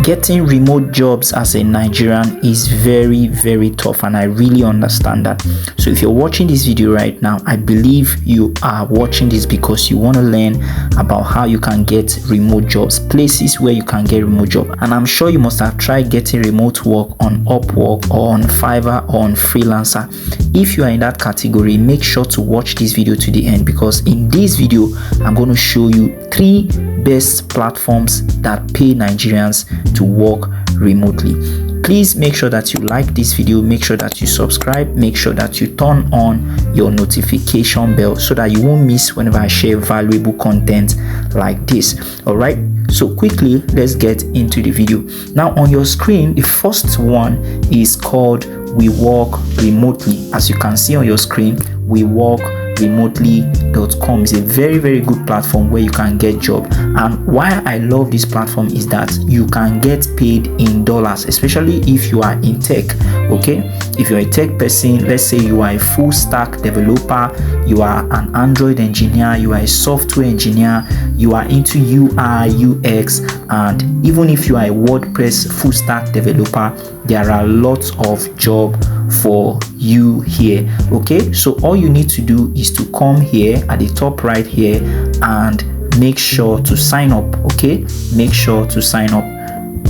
Getting remote jobs as a Nigerian is very, very tough, and I really understand that. So if you're watching this video right now, I believe you are watching this because you want to learn about how you can get remote jobs, places where you can get remote job. And I'm sure you must have tried getting remote work on Upwork or on Fiverr or on Freelancer. If you are in that category, make sure to watch this video to the end, because in this video I'm going to show you 3 best platforms that pay Nigerians to work remotely. Please make sure that you like this video, make sure that you subscribe, make sure that you turn on your notification bell so that you won't miss whenever I share valuable content like this. All right, so quickly let's get into the video. Now on your screen, the first one is called We Work Remotely. As you can see on your screen, WeWorkRemotely.com is a very, very good platform where you can get job. And why I love this platform is that you can get paid in dollars, especially if you are in tech. Okay, if you're a tech person, let's say you are a full stack developer, you are an Android engineer, you are a software engineer, you are into UI UX, and even if you are a WordPress full stack developer, there are lots of job for you here. Okay, so all you need to do is to come here at the top right here and make sure to sign up. Okay, make sure to sign up.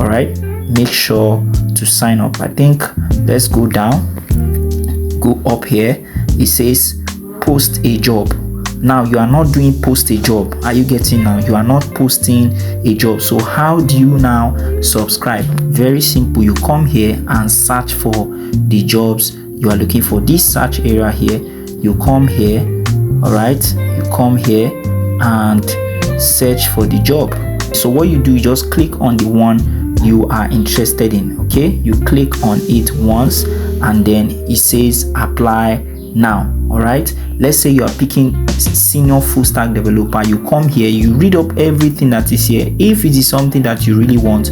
All right, make sure to sign up. I think let's go down, go up here. It says post a job. Now you are not doing post a job. Are you getting now? You are not posting a job. So how do you now subscribe? Very simple. You come here and search for the jobs you are looking for. This search area here, you come here. All right, you come here and search for the job. So what you do, you just click on the one you are interested in. Okay, you click on it once and then it says apply now. All right, let's say you are picking senior full stack developer. You come here, you read up everything that is here. If it is something that you really want,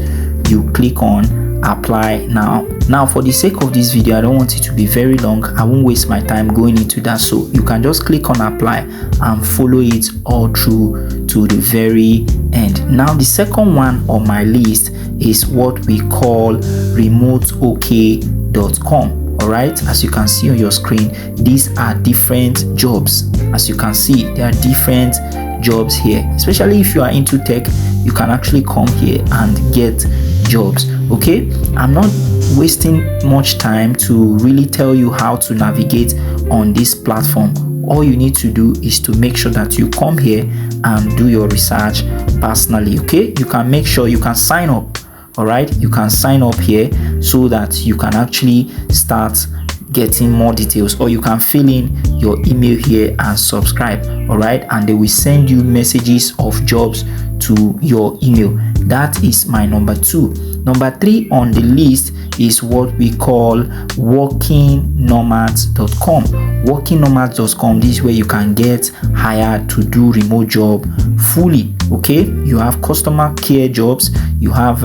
you click on apply now. Now for the sake of this video, I don't want it to be very long. I won't waste my time going into that, so you can just click on apply and follow it all through to the very end. Now the second one on my list is what we call remoteok.com. all right, as you can see on your screen, these are different jobs. As you can see, there are different jobs here. Especially if you are into tech, you can actually come here and get jobs. Okay, I'm not wasting much time to really tell you how to navigate on this platform. All you need to do is to make sure that you come here and do your research personally. Okay, you can make sure you can sign up. All right, you can sign up here so that you can actually start getting more details, or you can fill in your email here and subscribe. All right, and they will send you messages of jobs to your email. That is my number 2. Number 3 on the list is what we call workingnomads.com. workingnomads.com, this is where you can get hired to do remote job fully. Okay, you have customer care jobs, you have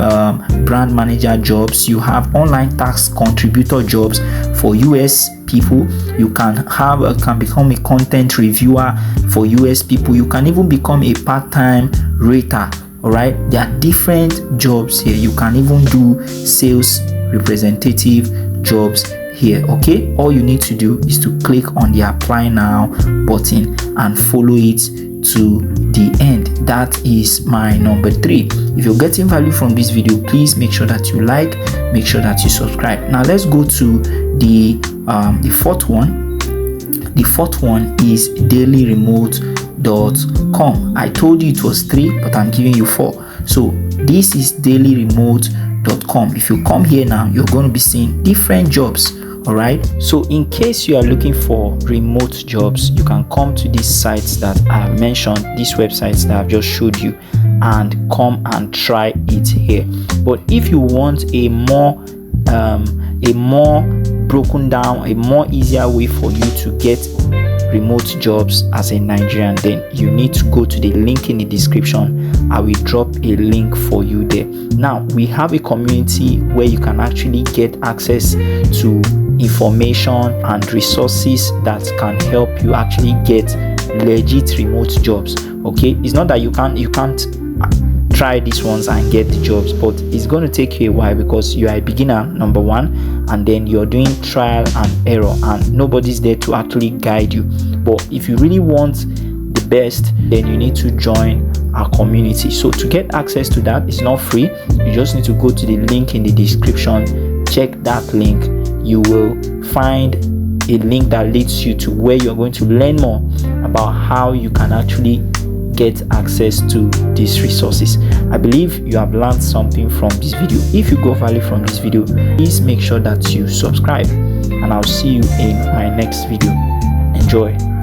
brand manager jobs, you have online tax contributor jobs for US people. You can become a content reviewer for US people. You can even become a part-time rater. All right, there are different jobs here. You can even do sales representative jobs here. Okay, all you need to do is to click on the apply now button and follow it to the end. That is my number 3. If you're getting value from this video, please make sure that you like, make sure that you subscribe. Now let's go to the fourth one. The fourth one is dailyremote.com. I told you it was 3, but I'm giving you 4. So this is dailyremote.com. If you come here now, you're going to be seeing different jobs. All right, so in case you are looking for remote jobs, you can come to these sites that I've mentioned, these websites that I've just showed you, and come and try it here. But if you want a more broken down, a more easier way for you to get remote jobs as a Nigerian, then you need to go to the link in the description. I will drop a link for you there. Now we have a community where you can actually get access to information and resources that can help you actually get legit remote jobs. Okay, it's not that you can't try these ones and get the jobs, but it's going to take you a while because you are a beginner, number one, and then you're doing trial and error and nobody's there to actually guide you. But if you really want the best, then you need to join our community. So to get access to that, it's not free. You just need to go to the link in the description, check that link. You will find a link that leads you to where you're going to learn more about how you can actually get access to these resources. I believe you have learned something from this video. If you got value from this video, please make sure that you subscribe, and I'll see you in my next video. Enjoy.